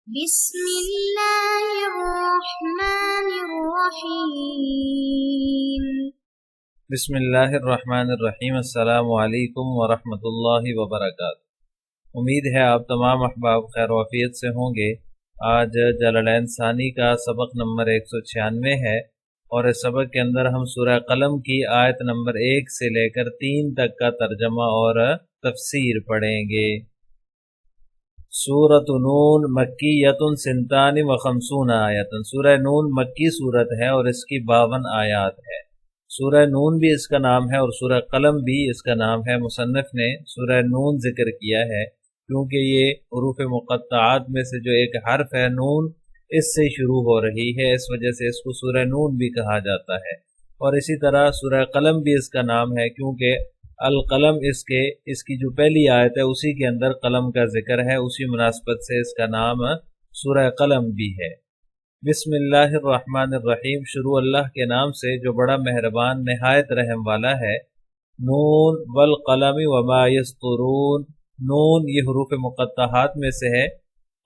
بسم اللہ الرحمن الرحیم۔ بسم اللہ الرحمن الرحیم۔ السلام علیکم ورحمۃ اللہ وبرکاتہ۔ امید ہے آپ تمام احباب خیر و عافیت سے ہوں گے۔ آج جلالین ثانی کا سبق نمبر 196 ہے، اور اس سبق کے اندر ہم سورہ قلم کی آیت نمبر 1 سے لے کر 3 تک کا ترجمہ اور تفسیر پڑھیں گے۔ سورۃ نون مکیۃ سنتان و خمسون آیۃ۔ سورہ نون مکی صورت ہے اور اس کی 52 آیات ہے۔ سورہ نون بھی اس کا نام ہے اور سورہ قلم بھی اس کا نام ہے۔ مصنف نے سورہ نون ذکر کیا ہے کیونکہ یہ حروف مقطعات میں سے جو ایک حرف ہے نون، اس سے شروع ہو رہی ہے، اس وجہ سے اس کو سورہ نون بھی کہا جاتا ہے۔ اور اسی طرح سورہ قلم بھی اس کا نام ہے کیونکہ القلم اس کی جو پہلی آیت ہے اسی کے اندر قلم کا ذکر ہے، اسی مناسبت سے اس کا نام سورہ قلم بھی ہے۔ بسم اللہ الرحمن الرحیم، شروع اللہ کے نام سے جو بڑا مہربان نہایت رحم والا ہے۔ نون والقلم وما یسطرون، نون یہ حروف مقطعات میں سے ہے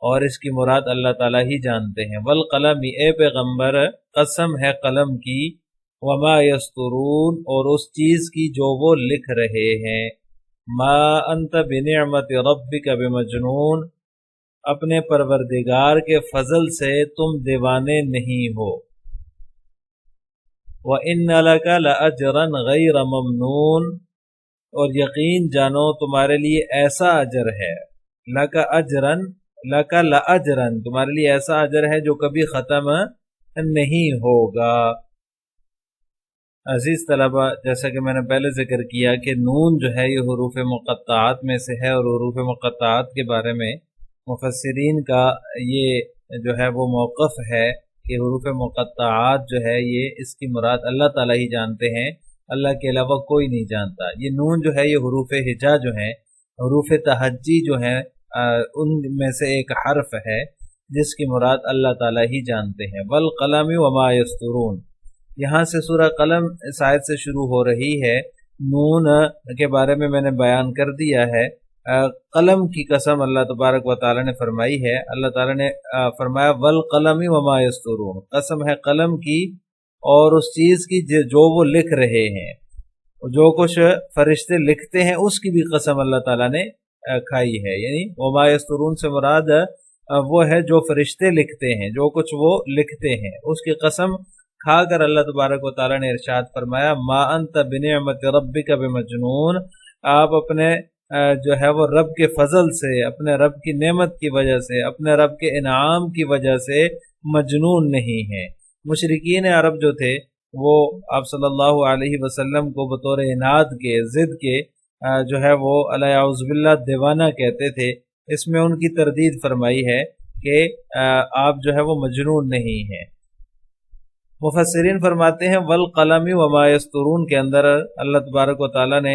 اور اس کی مراد اللہ تعالیٰ ہی جانتے ہیں۔ والقلم، اے پیغمبر قسم ہے قلم کی، وما یسطرون، اور اس چیز کی جو وہ لکھ رہے ہیں۔ ما انت بنعمت ربک بمجنون، اپنے پروردگار کے فضل سے تم دیوانے نہیں ہو۔ وَإِنَّ لَكَ لَأَجْرًا غَيْرَ مَمْنُونٍ، اور یقین جانو تمہارے لیے ایسا اجر ہے۔ لَكَ أَجْرًا، لَكَ لَأَجْرًا، تمہارے لیے ایسا اجر ہے جو کبھی ختم نہیں ہوگا۔ عزیز طلبہ، جیسا کہ میں نے پہلے ذکر کیا کہ نون جو ہے یہ حروف مقطعات میں سے ہے، اور حروف مقطعات کے بارے میں مفسرین کا یہ جو ہے وہ موقف ہے کہ حروف مقطعات جو ہے یہ اس کی مراد اللہ تعالیٰ ہی جانتے ہیں، اللہ کے علاوہ کوئی نہیں جانتا۔ یہ نون جو ہے یہ حروف ہجا جو ہیں، حروف تہجی جو ہیں، ان میں سے ایک حرف ہے جس کی مراد اللہ تعالیٰ ہی جانتے ہیں۔ والقلم وما یسطرون، یہاں سے سورہ قلم اس آیت سے شروع ہو رہی ہے۔ نون کے بارے میں نے بیان کر دیا ہے۔ قلم کی قسم اللہ تبارک و تعالی نے فرمائی ہے۔ اللہ تعالی نے فرمایا والقلم وما یسطرون، قسم ہے قلم کی اور اس چیز کی جو وہ لکھ رہے ہیں، جو کچھ فرشتے لکھتے ہیں اس کی بھی قسم اللہ تعالی نے کھائی ہے۔ یعنی وما یسطرون سے مراد وہ ہے جو فرشتے لکھتے ہیں، جو کچھ وہ لکھتے ہیں اس کی قسم کھا کر اللہ تبارک و تعالی نے ارشاد فرمایا ما انت بنعمت ربک بمجنون، آپ اپنے جو ہے وہ رب کے فضل سے، اپنے رب کی نعمت کی وجہ سے، اپنے رب کے انعام کی وجہ سے مجنون نہیں ہیں۔ مشرکین عرب جو تھے وہ آپ صلی اللہ علیہ وسلم کو بطور عناد کے، ضد کے جو ہے وہ اعوذ باللہ دیوانہ کہتے تھے۔ اس میں ان کی تردید فرمائی ہے کہ آپ جو ہے وہ مجنون نہیں ہیں۔ مفسرین فرماتے ہیں والقلم وما یسطرون کے اندر اللہ تبارک و تعالیٰ نے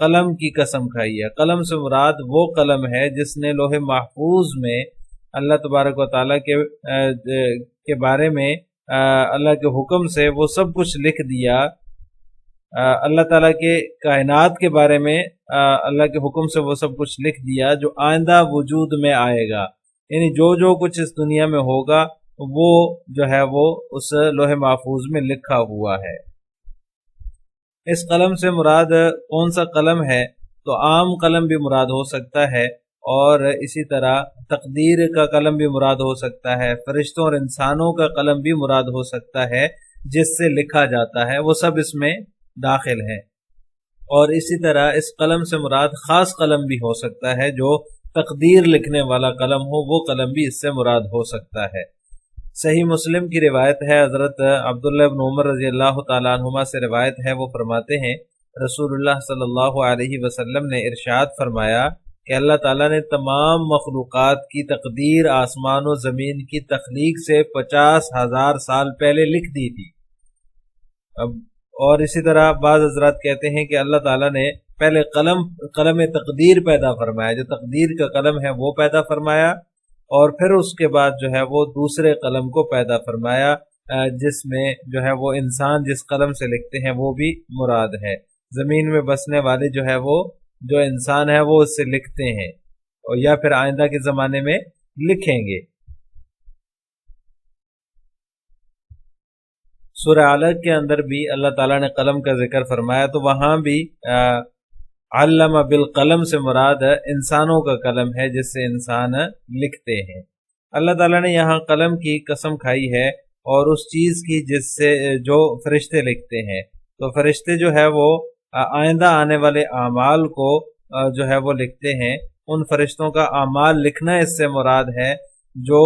قلم کی قسم کھائی ہے۔ قلم سے مراد وہ قلم ہے جس نے لوح محفوظ میں اللہ تبارک و تعالیٰ کے بارے میں اللہ کے حکم سے وہ سب کچھ لکھ دیا۔ اللہ تعالیٰ کے کائنات کے بارے میں اللہ کے حکم سے وہ سب کچھ لکھ دیا جو آئندہ وجود میں آئے گا، یعنی جو کچھ اس دنیا میں ہوگا وہ جو ہے وہ اس لوح محفوظ میں لکھا ہوا ہے۔ اس قلم سے مراد کون سا قلم ہے؟ تو عام قلم بھی مراد ہو سکتا ہے، اور اسی طرح تقدیر کا قلم بھی مراد ہو سکتا ہے، فرشتوں اور انسانوں کا قلم بھی مراد ہو سکتا ہے جس سے لکھا جاتا ہے، وہ سب اس میں داخل ہیں۔ اور اسی طرح اس قلم سے مراد خاص قلم بھی ہو سکتا ہے، جو تقدیر لکھنے والا قلم ہو، وہ قلم بھی اس سے مراد ہو سکتا ہے۔ صحیح مسلم کی روایت ہے، حضرت عبداللہ بن عمر رضی اللہ تعالیٰ عنہما سے روایت ہے، وہ فرماتے ہیں رسول اللہ صلی اللہ علیہ وسلم نے ارشاد فرمایا کہ اللہ تعالیٰ نے تمام مخلوقات کی تقدیر آسمان و زمین کی تخلیق سے 50,000 سال پہلے لکھ دی تھی۔ اور اسی طرح بعض حضرات کہتے ہیں کہ اللہ تعالیٰ نے پہلے قلم تقدیر پیدا فرمایا، جو تقدیر کا قلم ہے وہ پیدا فرمایا، اور پھر اس کے بعد جو ہے وہ دوسرے قلم کو پیدا فرمایا جس میں جو ہے وہ انسان جس قلم سے لکھتے ہیں وہ بھی مراد ہے۔ زمین میں بسنے والے جو ہے وہ جو انسان ہے وہ اس سے لکھتے ہیں، اور یا پھر آئندہ کے زمانے میں لکھیں گے۔ سورہ علق کے اندر بھی اللہ تعالیٰ نے قلم کا ذکر فرمایا، تو وہاں بھی علم بالقلم سے مراد انسانوں کا قلم ہے جس سے انسان لکھتے ہیں۔ اللہ تعالیٰ نے یہاں قلم کی قسم کھائی ہے اور اس چیز کی جس سے جو فرشتے لکھتے ہیں، تو فرشتے جو ہے وہ آئندہ آنے والے اعمال کو جو ہے وہ لکھتے ہیں۔ ان فرشتوں کا اعمال لکھنا اس سے مراد ہے جو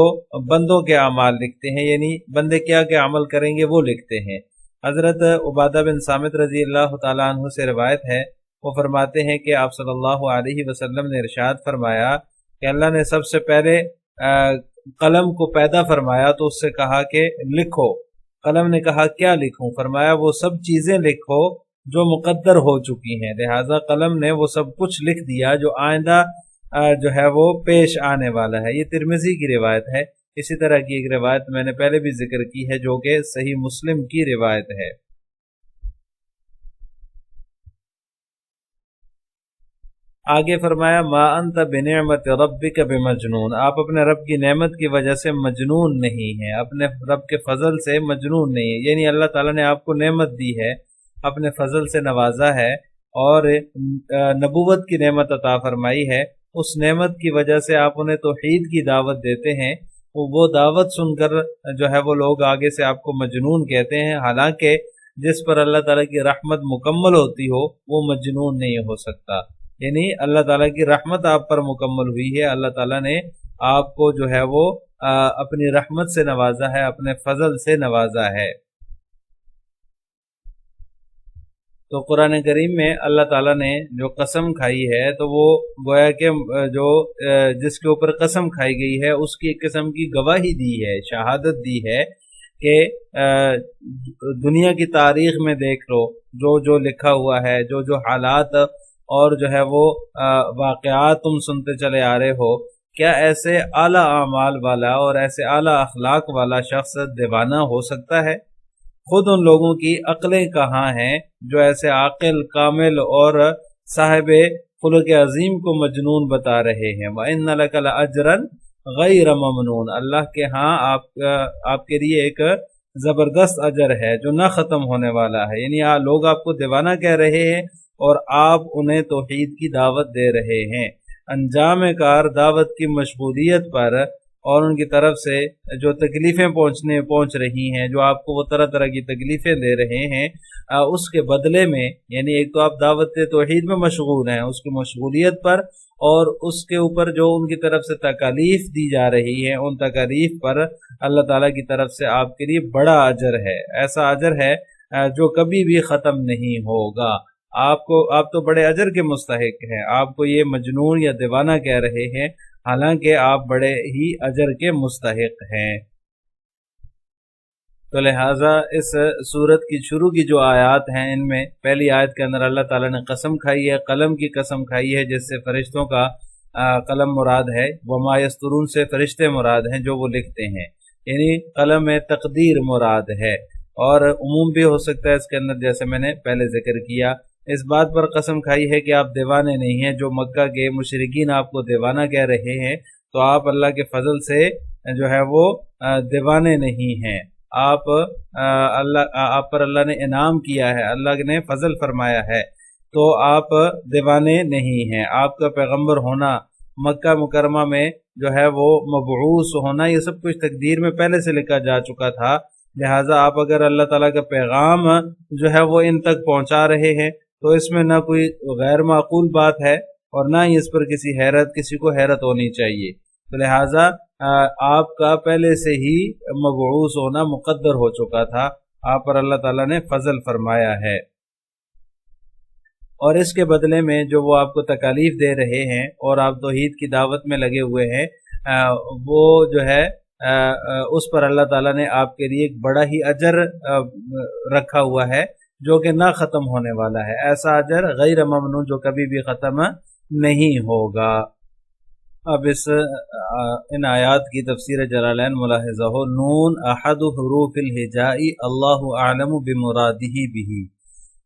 بندوں کے اعمال لکھتے ہیں، یعنی بندے کیا کیا عمل کریں گے وہ لکھتے ہیں۔ حضرت عبادہ بن صامت رضی اللہ تعالیٰ عنہ سے روایت ہے، وہ فرماتے ہیں کہ آپ صلی اللہ علیہ وسلم نے ارشاد فرمایا کہ اللہ نے سب سے پہلے قلم کو پیدا فرمایا تو اس سے کہا کہ لکھو۔ قلم نے کہا کیا لکھوں؟ فرمایا وہ سب چیزیں لکھو جو مقدر ہو چکی ہیں۔ لہذا قلم نے وہ سب کچھ لکھ دیا جو آئندہ جو ہے وہ پیش آنے والا ہے۔ یہ ترمذی کی روایت ہے۔ اسی طرح کی ایک روایت میں نے پہلے بھی ذکر کی ہے جو کہ صحیح مسلم کی روایت ہے۔ آگے فرمایا ما انت بنعمت ربک بمجنون، آپ اپنے رب کی نعمت کی وجہ سے مجنون نہیں ہیں، اپنے رب کے فضل سے مجنون نہیں ہیں، یعنی اللہ تعالیٰ نے آپ کو نعمت دی ہے، اپنے فضل سے نوازا ہے اور نبوت کی نعمت عطا فرمائی ہے۔ اس نعمت کی وجہ سے آپ انہیں توحید کی دعوت دیتے ہیں، وہ دعوت سن کر جو ہے وہ لوگ آگے سے آپ کو مجنون کہتے ہیں، حالانکہ جس پر اللہ تعالیٰ کی رحمت مکمل ہوتی ہو وہ مجنون نہیں ہو سکتا۔ یعنی اللہ تعالیٰ کی رحمت آپ پر مکمل ہوئی ہے، اللہ تعالیٰ نے آپ کو جو ہے وہ اپنی رحمت سے نوازا ہے، اپنے فضل سے نوازا ہے۔ تو قرآن کریم میں اللہ تعالیٰ نے جو قسم کھائی ہے تو وہ گویا کہ جو جس کے اوپر قسم کھائی گئی ہے اس کی ایک قسم کی گواہی دی ہے، شہادت دی ہے کہ دنیا کی تاریخ میں دیکھ لو جو جو لکھا ہوا ہے، جو جو حالات اور جو ہے وہ واقعات تم سنتے چلے آ رہے ہو، کیا ایسے اعلیٰ اعمال والا اور ایسے اعلیٰ اخلاق والا شخص دیوانہ ہو سکتا ہے؟ خود ان لوگوں کی عقلیں کہاں ہیں جو ایسے عاقل، کامل اور صاحب خلق عظیم کو مجنون بتا رہے ہیں۔ وَإِنَّ لَكَ لَأَجْرًا غَيْرَ مَمْنُونَ، اللہ کے ہاں آپ کے لیے ایک زبردست اجر ہے جو نہ ختم ہونے والا ہے، یعنی لوگ آپ کو دیوانہ کہہ رہے ہیں اور آپ انہیں توحید کی دعوت دے رہے ہیں۔ انجام کار دعوت کی مشغولیت پر اور ان کی طرف سے جو تکلیفیں پہنچ رہی ہیں، جو آپ کو وہ طرح طرح کی تکلیفیں دے رہے ہیں، اس کے بدلے میں، یعنی ایک تو آپ دعوت توحید میں مشغول ہیں، اس کی مشغولیت پر، اور اس کے اوپر جو ان کی طرف سے تکالیف دی جا رہی ہیں، ان تکالیف پر اللہ تعالیٰ کی طرف سے آپ کے لیے بڑا اجر ہے، ایسا اجر ہے جو کبھی بھی ختم نہیں ہوگا۔ آپ تو بڑے اجر کے مستحق ہیں، آپ کو یہ مجنون یا دیوانہ کہہ رہے ہیں، حالانکہ آپ بڑے ہی اجر کے مستحق ہیں۔ تو لہٰذا اس سورت کی شروع کی جو آیات ہیں ان میں پہلی آیت کے اندر اللہ تعالیٰ نے قسم کھائی ہے، قلم کی قسم کھائی ہے جس سے فرشتوں کا قلم مراد ہے، وما یسترون سے فرشتے مراد ہیں جو وہ لکھتے ہیں، یعنی قلم تقدیر مراد ہے، اور عموم بھی ہو سکتا ہے اس کے اندر، جیسے میں نے پہلے ذکر کیا۔ اس بات پر قسم کھائی ہے کہ آپ دیوانے نہیں ہیں، جو مکہ کے مشرکین آپ کو دیوانہ کہہ رہے ہیں تو آپ اللہ کے فضل سے جو ہے وہ دیوانے نہیں ہیں، آپ پر اللہ نے انعام کیا ہے، اللہ نے فضل فرمایا ہے، تو آپ دیوانے نہیں ہیں۔ آپ کا پیغمبر ہونا، مکہ مکرمہ میں جو ہے وہ مبعوث ہونا، یہ سب کچھ تقدیر میں پہلے سے لکھا جا چکا تھا، لہٰذا آپ اگر اللہ تعالیٰ کا پیغام جو ہے وہ ان تک پہنچا رہے ہیں تو اس میں نہ کوئی غیر معقول بات ہے اور نہ ہی اس پر کسی کو حیرت ہونی چاہیے۔ تو لہٰذا آپ کا پہلے سے ہی مبعوث ہونا مقدر ہو چکا تھا، آپ پر اللہ تعالیٰ نے فضل فرمایا ہے، اور اس کے بدلے میں جو وہ آپ کو تکالیف دے رہے ہیں اور آپ توحید کی دعوت میں لگے ہوئے ہیں، وہ جو ہے اس پر اللہ تعالیٰ نے آپ کے لیے ایک بڑا ہی اجر رکھا ہوا ہے جو کہ نہ ختم ہونے والا ہے، ایسا اجر غیر ممنون جو کبھی بھی ختم نہیں ہوگا۔ اب ان آیات کی تفسیر جلالین ملاحظہ ہو۔ نون احد حروف الہجاء اللہ اعلم بمرادہ بہ،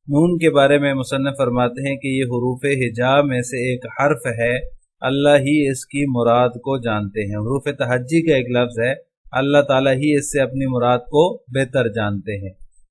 نون کے بارے میں مصنف فرماتے ہیں کہ یہ حروف ہجاء میں سے ایک حرف ہے، اللہ ہی اس کی مراد کو جانتے ہیں۔ حروف تہجی کا ایک لفظ ہے، اللہ تعالیٰ ہی اس سے اپنی مراد کو بہتر جانتے ہیں۔